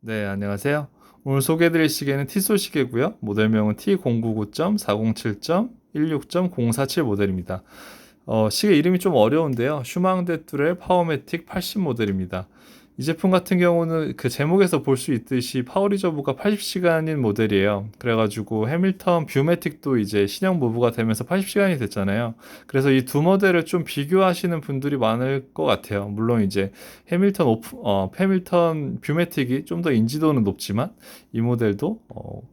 네, 안녕하세요. 오늘 소개해드릴 시계는 티소 시계고요. 모델명은 T099.407.16.047 모델입니다. 시계 이름이 좀 어려운데요. 슈망데 뚜렐 파워매틱 80 모델입니다. 이 제품 같은 경우는 그 제목에서 볼 수 있듯이 파워 리저브가 80시간인 모델이에요. 그래가지고 해밀턴 뷰매틱도 이제 신형 무브가 되면서 80시간이 됐잖아요. 그래서 이 두 모델을 좀 비교하시는 분들이 많을 것 같아요. 물론 이제 해밀턴 뷰매틱이 좀 더 인지도는 높지만 이 모델도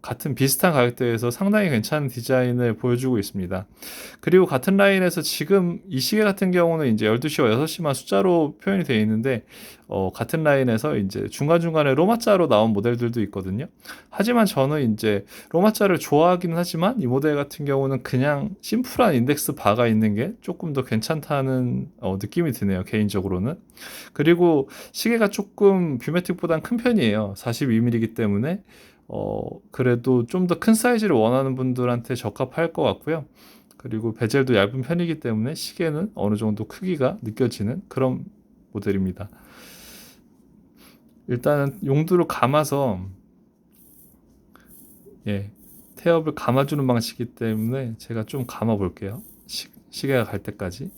같은 비슷한 가격대에서 상당히 괜찮은 디자인을 보여주고 있습니다. 그리고 같은 라인에서 지금 이 시계 같은 경우는 이제 12시와 6시만 숫자로 표현이 되어 있는데 같은 라인에서 이제 중간중간에 로마자로 나온 모델들도 있거든요. 하지만 저는 이제 로마자를 좋아하기는 하지만 이 모델 같은 경우는 그냥 심플한 인덱스 바가 있는 게 조금 더 괜찮다는 느낌이 드네요. 개인적으로는. 그리고 시계가 조금 뷰매틱보다는 큰 편이에요. 42mm이기 때문에 그래도 좀 더 큰 사이즈를 원하는 분들한테 적합할 것 같고요. 그리고 베젤도 얇은 편이기 때문에 시계는 어느 정도 크기가 느껴지는 그런 모델입니다. 일단은 용두를 감아서 태엽을 감아주는 방식이기 때문에 제가 좀 감아 볼게요. 시계가 갈 때까지.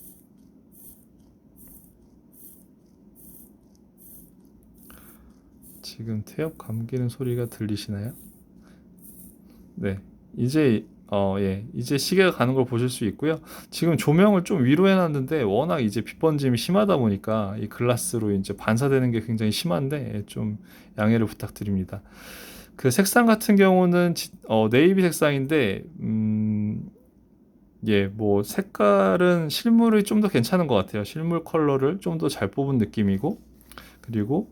지금 태엽 감기는 소리가 들리시나요? 네. 이제 시계가 가는 걸 보실 수 있고요. 지금 조명을 좀 위로 해놨는데 워낙 이제 빛 번짐이 심하다 보니까 이 글라스로 이제 반사되는 게 굉장히 심한데 좀 양해를 부탁드립니다. 그 색상 같은 경우는 네이비 색상인데 뭐 색깔은 실물이 좀 더 괜찮은 것 같아요. 실물 컬러를 좀 더 잘 뽑은 느낌이고 그리고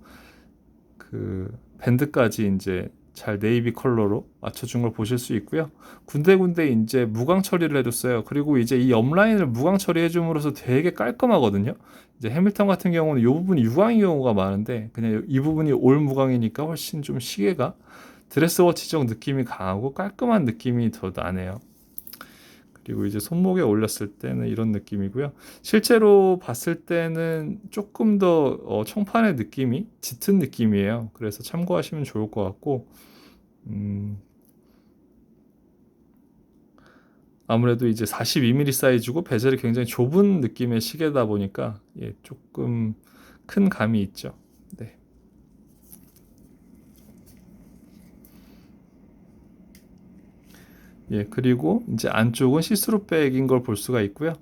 그 밴드까지 이제 잘 네이비 컬러로 맞춰준 걸 보실 수 있고요. 군데군데 이제 무광 처리를 해줬어요. 그리고 이제 이 옆라인을 무광 처리해줌으로써 되게 깔끔하거든요. 이제 해밀턴 같은 경우는 이 부분이 유광인 경우가 많은데 그냥 이 부분이 올 무광이니까 훨씬 좀 시계가 드레스워치적 느낌이 강하고 깔끔한 느낌이 더 나네요. 그리고 이제 손목에 올렸을 때는 이런 느낌이고요. 실제로 봤을 때는 조금 더 청판의 느낌이 짙은 느낌이에요. 그래서 참고하시면 좋을 것 같고 아무래도 이제 42mm 사이즈고 베젤이 굉장히 좁은 느낌의 시계다 보니까 조금 큰 감이 있죠. 네. 그리고 이제 안쪽은 시스루 백인 걸 볼 수가 있고요.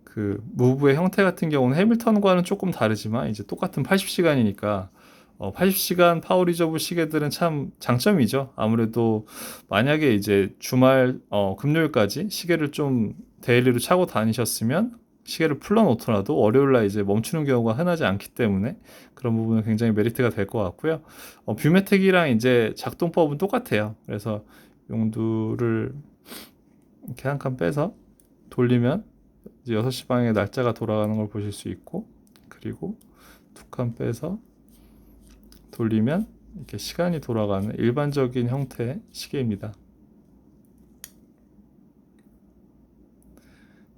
그 무브의 형태 같은 경우는 해밀턴과는 조금 다르지만 이제 똑같은 80시간이니까 80시간 파워 리저브 시계들은 참 장점이죠. 아무래도 만약에 이제 주말 금요일까지 시계를 좀 데일리로 차고 다니셨으면 시계를 풀러 놓더라도 월요일 날 이제 멈추는 경우가 흔하지 않기 때문에 그런 부분은 굉장히 메리트가 될 것 같고요. 뷰메틱이랑 이제 작동법은 똑같아요. 그래서 용두를 이렇게 한 칸 빼서 돌리면 이제 6시 방향에 날짜가 돌아가는 걸 보실 수 있고 그리고 두 칸 빼서 돌리면 이렇게 시간이 돌아가는 일반적인 형태의 시계입니다.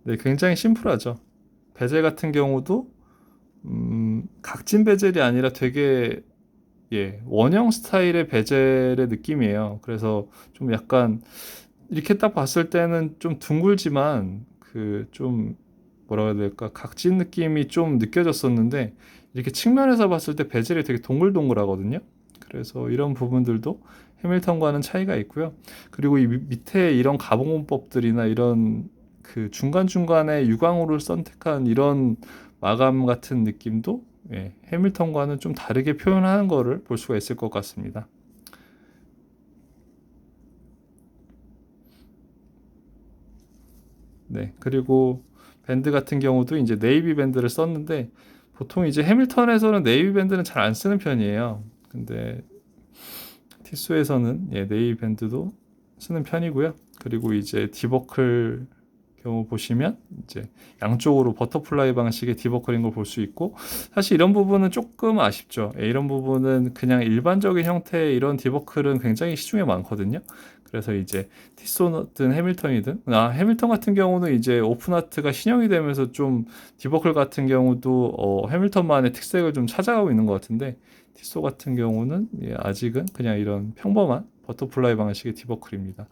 네, 굉장히 심플하죠. 베젤 같은 경우도 각진 베젤이 아니라 되게 원형 스타일의 베젤의 느낌이에요. 그래서 좀 약간 이렇게 딱 봤을 때는 좀 둥글지만 그 좀 뭐라 해야 될까 각진 느낌이 좀 느껴졌었는데 이렇게 측면에서 봤을 때 베젤이 되게 동글동글하거든요. 그래서 이런 부분들도 해밀턴과는 차이가 있고요. 그리고 이 밑에 이런 가공법들이나 이런 그 중간중간에 유광으로 선택한 이런 마감 같은 느낌도 해밀턴과는 좀 다르게 표현하는 거를 볼 수가 있을 것 같습니다. 네, 그리고 밴드 같은 경우도 이제 네이비 밴드를 썼는데 보통 이제 해밀턴에서는 네이비 밴드는 잘 안 쓰는 편이에요. 근데 티스에서는 네이비 밴드도 쓰는 편이고요. 그리고 이제 디버클 경우 보시면 이제 양쪽으로 버터플라이 방식의 디버클인 걸 볼 수 있고 사실 이런 부분은 조금 아쉽죠. 이런 부분은 그냥 일반적인 형태의 이런 디버클은 굉장히 시중에 많거든요. 그래서 이제 티소든 해밀턴이든 해밀턴 같은 경우는 이제 오픈하트가 신형이 되면서 좀 디버클 같은 경우도 해밀턴만의 특색을 좀 찾아가고 있는 것 같은데 티소 같은 경우는 아직은 그냥 이런 평범한 버터플라이 방식의 디버클입니다.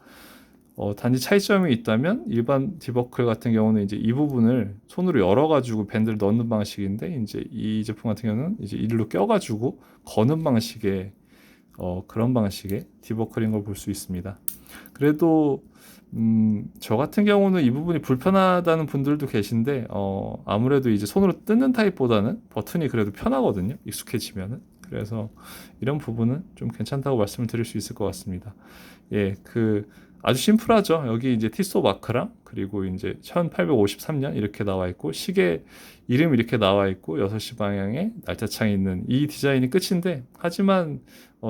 단지 차이점이 있다면 일반 디버클 같은 경우는 이제 이 부분을 손으로 열어가지고 밴드를 넣는 방식인데 이제 이 제품 같은 경우는 이제 이리로 껴가지고 거는 방식의 그런 방식의 디버클인 걸 볼 수 있습니다. 그래도 저 같은 경우는 이 부분이 불편하다는 분들도 계신데 아무래도 이제 손으로 뜯는 타입보다는 버튼이 그래도 편하거든요. 익숙해지면은. 그래서 이런 부분은 좀 괜찮다고 말씀을 드릴 수 있을 것 같습니다. 예, 아주 심플하죠. 여기 이제 티소 마크랑 그리고 이제 1853년 이렇게 나와 있고 시계 이름 이렇게 나와 있고 6시 방향에 날짜창이 있는 이 디자인이 끝인데 하지만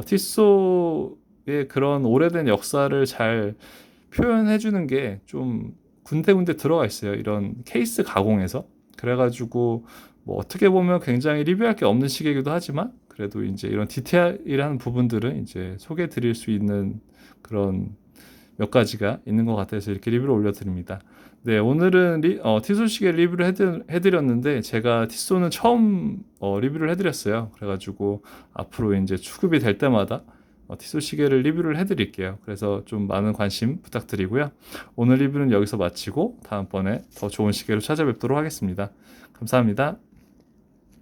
티소의 그런 오래된 역사를 잘 표현해 주는 게 좀 군데군데 들어가 있어요. 이런 케이스 가공에서. 그래가지고 뭐 어떻게 보면 굉장히 리뷰할 게 없는 시계이기도 하지만 그래도 이제 이런 디테일한 부분들은 이제 소개해 드릴 수 있는 그런 몇 가지가 있는 것 같아서 이렇게 리뷰를 올려드립니다. 네, 오늘은 티소 시계 리뷰를 해드렸는데 제가 티소는 처음 리뷰를 해드렸어요. 그래가지고 앞으로 이제 수급이 될 때마다 티소 시계를 리뷰를 해드릴게요. 그래서 좀 많은 관심 부탁드리고요. 오늘 리뷰는 여기서 마치고 다음번에 더 좋은 시계로 찾아뵙도록 하겠습니다. 감사합니다.